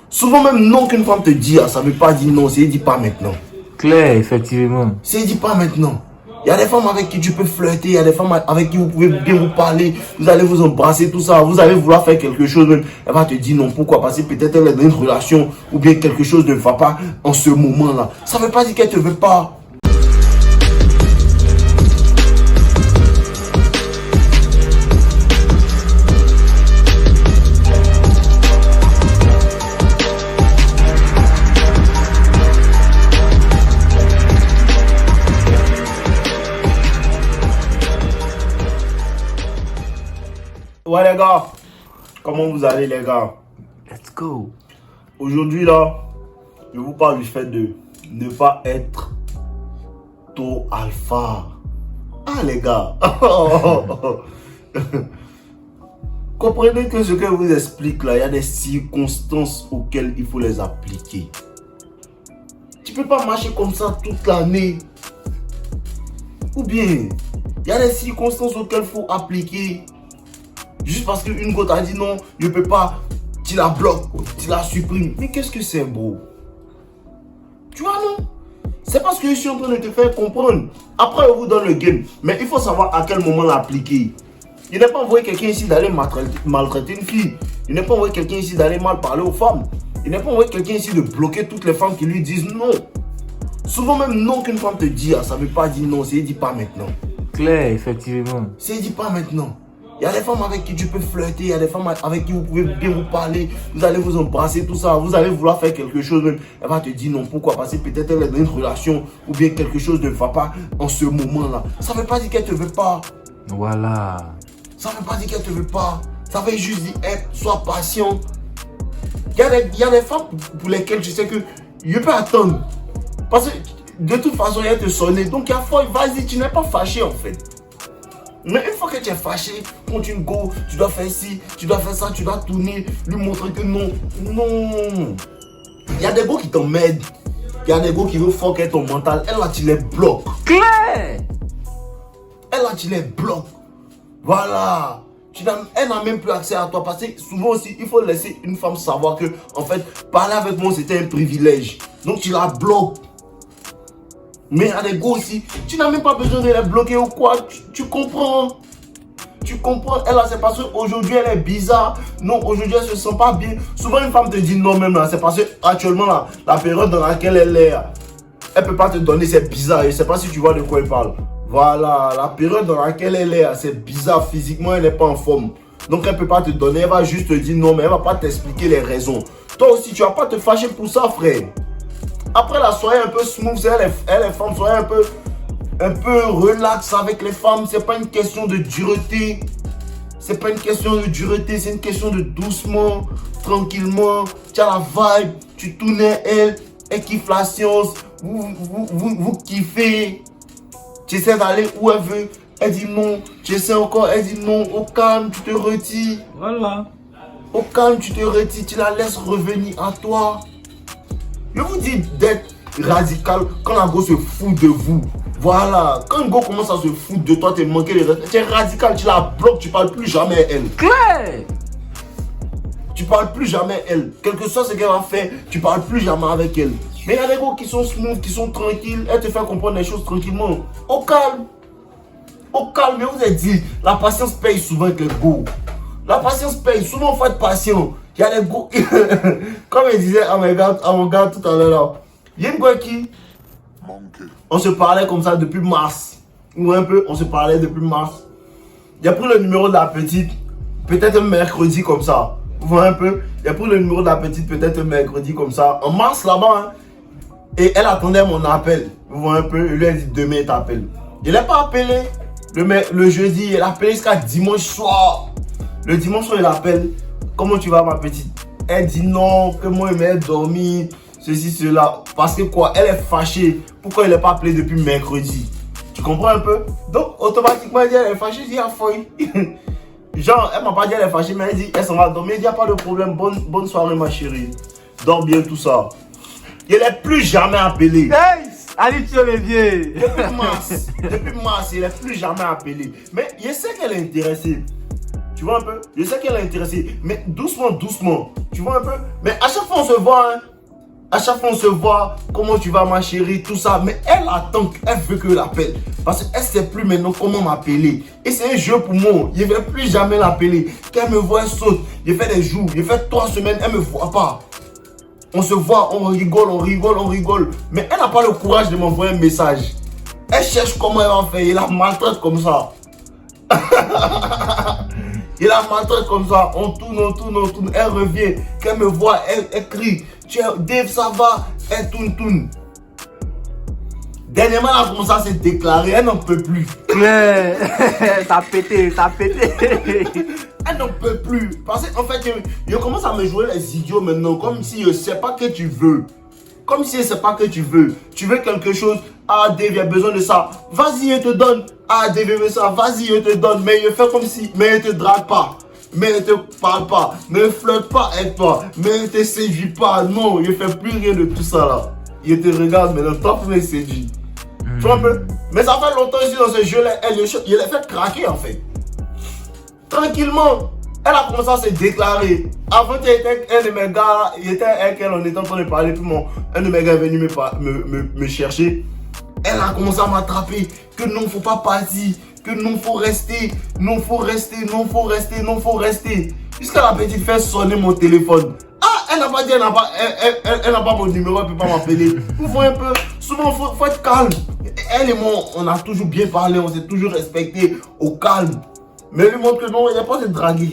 Souvent même non qu'une femme te dit, ça ne veut pas dire non, c'est dit pas maintenant. Clair, effectivement. C'est dit pas maintenant. Il y a des femmes avec qui tu peux flirter, il y a des femmes avec qui vous pouvez bien vous parler, vous allez vous embrasser, tout ça, vous allez vouloir faire quelque chose même. Elle va te dire non, pourquoi? Parce que peut-être elle est dans une relation ou bien quelque chose ne va pas en ce moment-là. Ça ne veut pas dire qu'elle ne te veut pas. Ouais les gars, comment vous allez les gars? Let's go. Aujourd'hui là, je vous parle du fait de ne pas être tôt alpha. Ah les gars. Comprenez que ce que je vous explique là, il y a des circonstances auxquelles il faut les appliquer. Tu peux pas marcher comme ça toute l'année. Ou bien, il y a des circonstances auxquelles il faut appliquer. Juste parce qu'une go t'a dit non, je peux pas, tu la bloques, tu la supprimes. Mais qu'est-ce que c'est, bro? Tu vois, non? C'est parce que je suis en train de te faire comprendre. Après, je vous donne le game. Mais il faut savoir à quel moment l'appliquer. Il n'est pas envoyé quelqu'un ici d'aller maltraiter une fille. Il n'est pas envoyé quelqu'un ici d'aller mal parler aux femmes. Il n'est pas envoyé quelqu'un ici de bloquer toutes les femmes qui lui disent non. Souvent même non qu'une femme te dit, ça ne veut pas dire non, c'est dit pas maintenant. Clair, effectivement. C'est dit pas maintenant. Il y a des femmes avec qui tu peux flirter, il y a des femmes avec qui vous pouvez bien vous parler, vous allez vous embrasser, tout ça, vous allez vouloir faire quelque chose même. Elle va te dire non, pourquoi? Parce que peut-être elle est dans une relation ou bien quelque chose ne va pas en ce moment-là. Ça ne veut pas dire qu'elle ne te veut pas. Voilà. Ça ne veut pas dire qu'elle ne te veut pas. Ça veut juste dire, sois patient. Il y a des femmes pour lesquelles je sais que je peux attendre. Parce que de toute façon, elle te sonner. Donc, il y a foi, vas-y, tu n'es pas fâché en fait. Mais une fois que tu es fâché, quand tu go, tu dois faire ci, tu dois faire ça, tu dois tourner, lui montrer que non. Non. Il y a des gars qui t'emmènent. Il y a des gars qui veulent fucker ton mental. Elle là, tu les bloques. Clair. Elle là, tu les bloques. Voilà. Elle n'a même plus accès à toi. Parce que souvent aussi, il faut laisser une femme savoir que, en fait, parler avec moi, c'était un privilège. Donc tu la bloques. Mais à des gars aussi, tu n'as même pas besoin de les bloquer ou quoi. Tu comprends. Tu comprends. Elle là, c'est parce qu'aujourd'hui, elle est bizarre. Non, aujourd'hui, elle se sent pas bien. Souvent, une femme te dit non même là. C'est parce qu'actuellement, là, la période dans laquelle elle est, elle peut pas te donner, c'est bizarre. Je sais pas si tu vois de quoi elle parle. Voilà, la période dans laquelle elle est, c'est bizarre. Physiquement, elle n'est pas en forme. Donc, elle peut pas te donner. Elle va juste te dire non, mais elle va pas t'expliquer les raisons. Toi aussi, tu vas pas te fâcher pour ça, frère. Après la soirée un peu smooth, elle est femme, soyez un peu relax avec les femmes. C'est pas une question de dureté. C'est pas une question de dureté, c'est une question de doucement, tranquillement. Tu as la vibe, tu tournes elle kiffe la science, vous kiffez. Tu essaies d'aller où elle veut, elle dit non. Tu essaies encore, elle dit non. Au calme, tu te retires. Voilà. Au calme, tu te retires, tu la laisses revenir à toi. Je vous dis d'être radical quand un go se fout de vous. Voilà. Quand un go commence à se foutre de toi, tu es manqué de respect. Tu es radical, tu la bloques, tu parles plus jamais à elle. Clair. Tu parles plus jamais à elle. Quel que soit ce qu'elle va faire, tu parles plus jamais avec elle. Mais il y a des gars qui sont smooth, qui sont tranquilles. Elle te fait comprendre les choses tranquillement. Au calme. Au calme. Mais vous avez dit, la patience paye souvent avec les gars. La patience paye. Souvent, il faut être patient. Il y a des gars, comme il disait à mon gars tout à l'heure, il y a une gars qui, on se parlait comme ça depuis mars. Ou un peu, on se parlait depuis mars. Il a pris le numéro de la petite, peut-être un mercredi comme ça. Vous voyez un peu? Il a pris le numéro de la petite, peut-être un mercredi comme ça. En mars là-bas, hein, et elle attendait mon appel. Vous voyez un peu? Il lui a dit demain, il t'appelle. Il n'a pas appelé le jeudi, il a appelé jusqu'à dimanche soir. Le dimanche soir, il appelle. Comment tu vas, ma petite? Elle dit non, que moi, il m'a dormi, ceci, cela. Parce que quoi? Elle est fâchée. Pourquoi il n'est pas appelé depuis mercredi? Tu comprends un peu? Donc, automatiquement, elle dit, elle est fâchée. Je dis, ah, fouille. Genre, elle m'a pas dit, elle est fâchée, mais elle dit, elle s'en va dormir. Il n'y a pas de problème. Bonne soirée, ma chérie. Dors bien, tout ça. Il n'est plus jamais appelé. Hey! Allez, tu les vieux. Depuis mars, il n'est plus jamais appelé. Mais je sais qu'elle est intéressée. Tu vois un peu? Je sais qu'elle est intéressée, mais doucement, doucement. Tu vois un peu? Mais à chaque fois, on se voit, hein. À chaque fois, on se voit, comment tu vas, ma chérie, tout ça. Mais elle attend, elle veut que je l'appelle. Parce qu'elle ne sait plus maintenant comment m'appeler. Et c'est un jeu pour moi. Je ne vais plus jamais l'appeler. Quand elle me voit, elle saute. Je fais des jours, je fais 3 semaines, elle ne me voit pas. On se voit, on rigole, on rigole, on rigole. Mais elle n'a pas le courage de m'envoyer un message. Elle cherche comment elle va faire. Il la maltraite comme ça. Il la maltraite comme ça. On tourne, on tourne, on tourne. Elle revient. Quand elle me voit, elle crie. Dave, ça va? Elle tourne. Dernièrement, elle a commencé à se déclarer. Elle n'en peut plus. Ouais. Ça a pété. Elle n'en peut plus. Parce qu'en fait, je commence à me jouer les idiots maintenant. Comme si je ne sais pas que tu veux. Comme si je ne sais pas que tu veux. Tu veux quelque chose. Ah, Dave, il y a besoin de ça. Vas-y, je te donne. Ah, Dave, il veut ça. Vas-y, je te donne. Mais je fais comme si. Mais je ne te drague pas. Mais ne te parle pas, ne flirte pas avec toi, mais ne te séduis pas. Non, je ne fais plus rien de tout ça là. Je te regarde maintenant, toi tu me séduis. Tu vois un peu? Mais ça fait longtemps ici dans ce jeu-là, je l'ai fait craquer en fait. Tranquillement, elle a commencé à se déclarer. Avant, tu étais un de mes gars, j'étais avec elle, on était en train de parler, puis un de mes gars est venu me chercher. Elle a commencé à m'attraper, que non, faut pas partir. Que non, faut rester, non, faut rester. Jusqu'à la petite fait sonner mon téléphone. Ah, elle n'a pas dit, elle n'a pas mon numéro, elle ne peut pas m'appeler. Vous voyez un peu, souvent, faut être calme. Elle et moi, on a toujours bien parlé, on s'est toujours respecté au calme. Mais lui montre que non, il n'y a pas de draguer.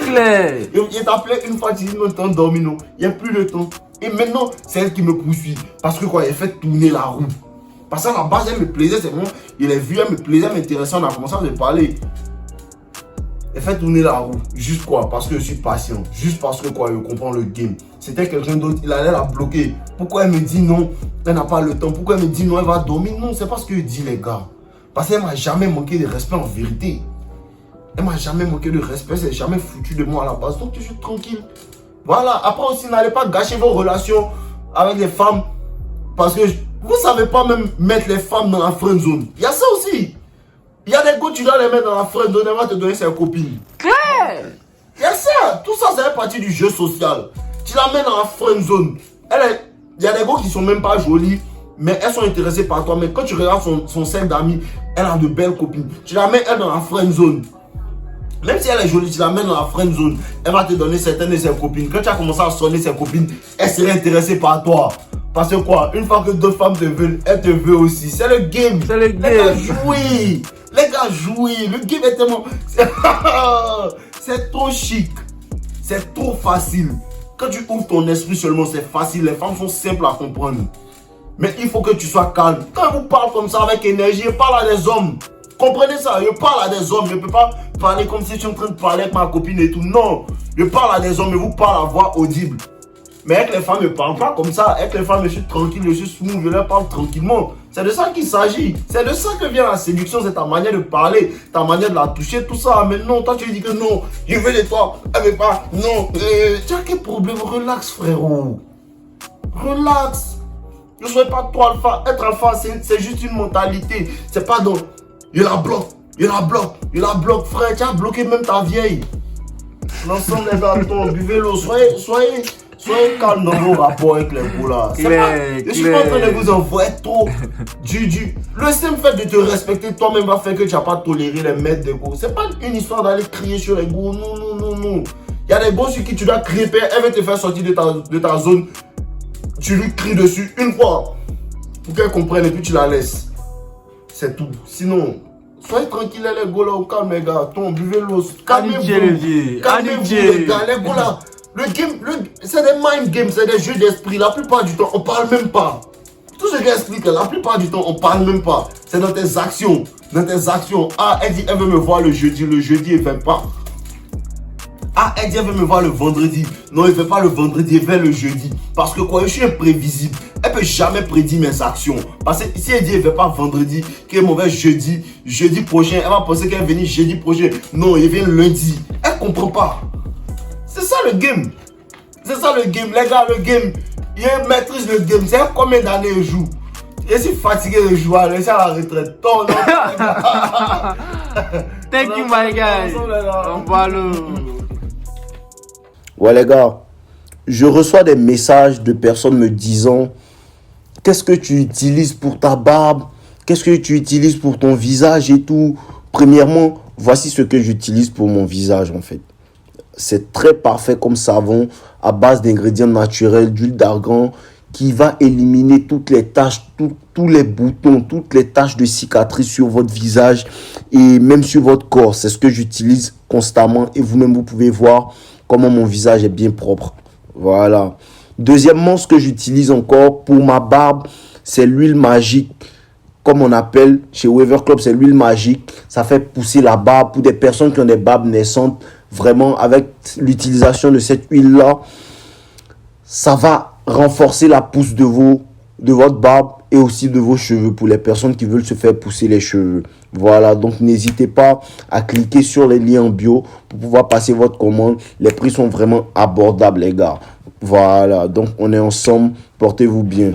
Claire. Il t'appelait une fois, tu dis non, t'es endormi, non. Il n'y a plus de temps. Et maintenant, c'est elle qui me poursuit. Parce que quoi, elle fait tourner la roue. Parce qu'à la base, elle me plaisait, c'est bon. Il est vu, elle me plaisait, elle m'intéressait, on a commencé à se parler. Elle fait tourner la roue. Juste quoi? Parce que je suis patient. Juste parce que quoi, je comprends le game. C'était quelqu'un d'autre, il allait la bloquer. Pourquoi elle me dit non? Elle n'a pas le temps. Pourquoi elle me dit non, elle va dormir? Non, c'est pas ce que je dis, les gars. Parce qu'elle m'a jamais manqué de respect en vérité. Elle m'a jamais manqué de respect, elle s'est jamais foutu de moi à la base. Donc je suis tranquille. Voilà. Après aussi, n'allez pas gâcher vos relations avec les femmes. Parce que vous ne savez pas même mettre les femmes dans la friend zone. Il y a ça aussi. Il y a des gars, tu dois les mettre dans la friend zone, elle va te donner ses copines. Claire. Il y a ça. Tout ça, c'est partie du jeu social. Tu la mets dans la friend zone. Il y a des gars qui sont même pas jolis, mais elles sont intéressées par toi. Mais quand tu regardes son cercle d'amis, elle a de belles copines. Tu la mets elle dans la friend zone. Même si elle est jolie, tu la mets dans la friend zone, elle va te donner certaines de ses copines. Quand tu as commencé à sonner ses copines, elle serait intéressée par toi. Parce que quoi, une fois que d'autres femmes te veulent, elle te veut aussi. C'est le game. C'est le game. Les gars, jouez. Les gars, jouez. Le game est tellement... C'est trop chic. C'est trop facile. Quand tu ouvres ton esprit seulement, c'est facile. Les femmes sont simples à comprendre. Mais il faut que tu sois calme. Quand je vous parle comme ça avec énergie, je parle à des hommes. Comprenez ça, je parle à des hommes. Je ne peux pas parler comme si je suis en train de parler avec ma copine et tout. Non, je parle à des hommes, je vous parle à voix audible. Mais avec les femmes, je ne parle pas comme ça. Avec les femmes, je suis tranquille, je suis smooth, je leur parle tranquillement. C'est de ça qu'il s'agit. C'est de ça que vient la séduction, c'est ta manière de parler, ta manière de la toucher, tout ça. Mais non, toi tu dis que non, je veux de toi, elle ne veut pas, non. Tu as quel problème? Relax, frérot. Relax. Ne sois pas toi alpha. Être alpha, c'est juste une mentalité. C'est pas donc, je la bloque, frère. Tu as bloqué même ta vieille. L'ensemble des garçons, buvez l'eau, soyez calme dans vos rapports avec les gars là. Je suis pas en train de vous envoyer trop Le simple fait de te respecter toi-même va faire que tu n'as pas toléré les maîtres de go. C'est pas une histoire d'aller crier sur les go. Non. Il y a des gars sur qui tu dois crier, elle veut te faire sortir de ta zone. Tu lui cries dessus une fois pour qu'elle comprenne et puis tu la laisses. C'est tout. Sinon, soyez tranquille les gars là, au calme les gars. Buvez l'eau. Calmez-vous les gars, les gars là. Le game, c'est des mind games, c'est des jeux d'esprit. La plupart du temps, on parle même pas. Tout ce qu'elle explique, la plupart du temps, on parle même pas. C'est dans tes actions. Ah, elle dit, elle veut me voir le jeudi, elle fait pas. Ah, elle dit, elle veut me voir le vendredi. Non, elle fait pas le vendredi, elle fait le jeudi. Parce que quoi, je suis imprévisible. Elle peut jamais prédire mes actions. Parce que si elle dit, elle fait pas vendredi, qu'elle est mauvais jeudi prochain, elle va penser qu'elle vient jeudi prochain. Non, elle vient lundi. Elle comprend pas. C'est ça le game. Les gars, le game. Il maîtrise le game. C'est combien d'années il joue? Je suis fatigué de jouer. Laissez à la retraite. Non. Thank you, my guy. Au revoir. Ouais les gars, je reçois des messages de personnes me disant qu'est-ce que tu utilises pour ta barbe, qu'est-ce que tu utilises pour ton visage et tout. Premièrement, voici ce que j'utilise pour mon visage en fait. C'est très parfait comme savon à base d'ingrédients naturels, d'huile d'argan qui va éliminer toutes les taches, tous les boutons, toutes les taches de cicatrices sur votre visage et même sur votre corps. C'est ce que j'utilise constamment et vous-même vous pouvez voir comment mon visage est bien propre. Voilà. Deuxièmement, ce que j'utilise encore pour ma barbe, c'est l'huile magique. Comme on appelle chez Weaver Club, c'est l'huile magique. Ça fait pousser la barbe pour des personnes qui ont des barbes naissantes. Vraiment, avec l'utilisation de cette huile-là, ça va renforcer la pousse de votre barbe et aussi de vos cheveux pour les personnes qui veulent se faire pousser les cheveux. Voilà, donc n'hésitez pas à cliquer sur les liens en bio pour pouvoir passer votre commande. Les prix sont vraiment abordables, les gars. Voilà, donc on est ensemble. Portez-vous bien.